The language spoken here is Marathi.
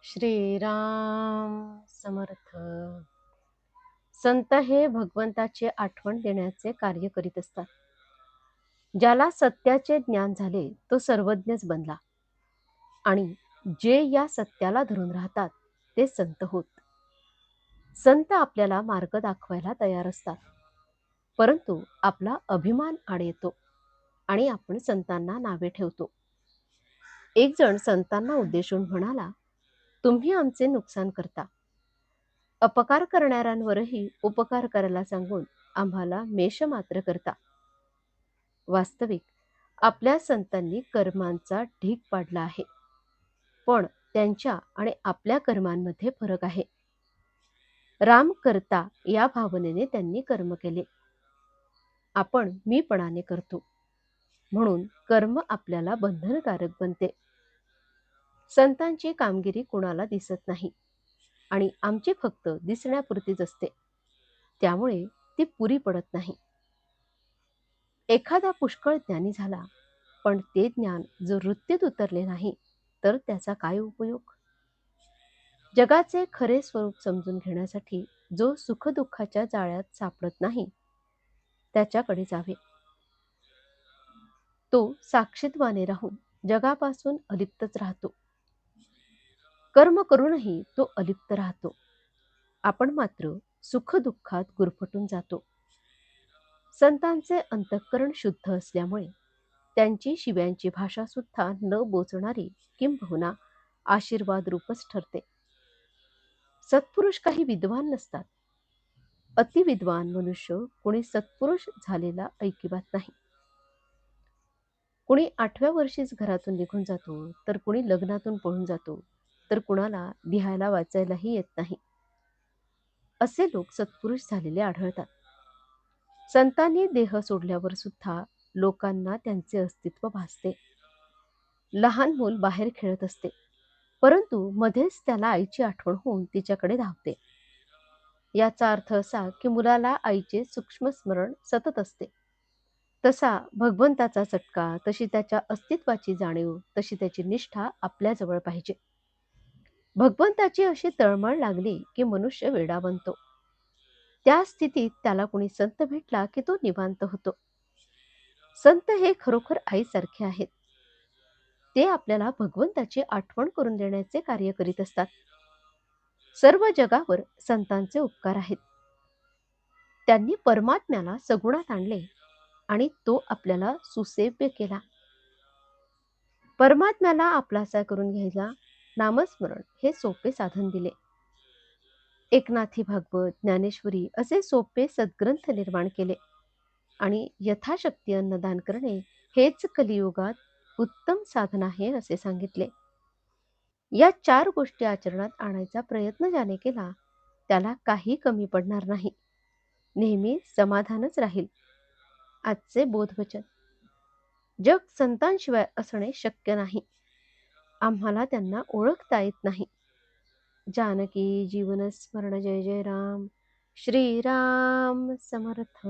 श्रीराम समर्थ. संत हे भगवंताची आठवण देण्याचे कार्य करीत असतात. ज्याला सत्याचे ज्ञान झाले तो सर्वज्ञच बनला आणि जे या सत्याला धरून राहतात ते संत होत. संत आपल्याला मार्ग दाखवायला तयार असतात, परंतु आपला अभिमान आड येतो आणि आपण संतांना नावे ठेवतो. एक जण संतांना उद्देशून म्हणाला, तुम्ही आमचे नुकसान करता. अपकार करणाऱ्यांवरही उपकार करायला सांगून आम्हाला मेष मात्र करता. वास्तविक आपल्या संतांनी कर्मांचा ढीग पाडला आहे, पण त्यांच्या आणि आपल्या कर्मांमध्ये फरक आहे. राम करता या भावनेने त्यांनी कर्म केले, आपण मीपणाने करतो, म्हणून कर्म आपल्याला बंधनकारक बनते. संतांची कामगिरी कुणाला दिसत नाही आणि आमची फक्त दिसण्यापुरतीच असते, त्यामुळे ती पुरी पडत नाही. एखादा पुष्कळ ज्ञानी झाला, पण ते ज्ञान जर वृत्तीत उतरले नाही तर त्याचा काय उपयोग? जगाचे खरे स्वरूप समजून घेण्यासाठी जो सुखदुःखाच्या जाळ्यात सापडत नाही त्याच्याकडे जावे. तो साक्षीत्वाने राहून जगापासून अलिप्तच राहतो. कर्म करूनही तो अलिप्त राहतो. आपण मात्र सुखदुःखात गुरफटून जातो. संतांचे अंतःकरण शुद्ध असल्यामुळे त्यांची शिव्यांची भाषा सुद्धा न बोचणारी किंबहुना आशीर्वाद रूपच ठरते. सत्पुरुष काही विद्वान नसतात. अतिविद्वान मनुष्य कोणी सत्पुरुष झालेला ऐकिवात नाही. कुणी 8व्या वर्षीच घरातून निघून जातो, तर कुणी लग्नातून पळून जातो, तर कुणाला लिहायला वाचायलाही येत नाही. असे लोक सत्पुरुष झालेले आढळतात. संतांनी देह सोडल्यावर सुद्धा लोकांना त्यांचे अस्तित्व भासते. लहान मूल बाहेर खेळत असते, परंतु मध्येच त्याला आईची आठवण होऊन तिच्याकडे धावते. याचा अर्थ असा की मुलाला आईचे सूक्ष्म स्मरण सतत असते. तसा भगवंताचा चटका, तशी त्याच्या अस्तित्वाची जाणीव, तशी त्याची निष्ठा आपल्याजवळ पाहिजे. भगवंताची अशी तळमळ लागली की मनुष्य वेडा बनतो. त्या स्थितीत त्याला कुणी संत भेटला की तो निवांत होतो. संत हे खरोखर आईसारखे आहेत. ते आपल्याला भगवंताची आठवण करून देण्याचे कार्य करीत असतात. सर्व जगावर संतांचे उपकार आहेत. त्यांनी परमात्म्याला सगुणात आणले आणि तो आपल्याला सुसेव्य केला. परमात्म्याला आपलासा करून घ्यायला नामस्मरण हे सोपे साधन दिले. एकनाथी भागवत, ज्ञानेश्वरी असे सोपे सद्ग्रंथ निर्माण केले आणि यथाशक्ती अन्नदान करणे हेच कलियुगात उत्तम साधन आहे असे सांगितले. या 4 गोष्टी आचरणात आणायचा प्रयत्न ज्याने केला त्याला काही कमी पडणार नाही, नेहमी समाधानच राहील. आजचे बोधवचन. जग संतांशिवाय असणे शक्य नाही. आम्हाला त्यांना ओळखता येत नाही. जानकी जीवन स्मरण. जय जय राम. श्रीराम समर्थ.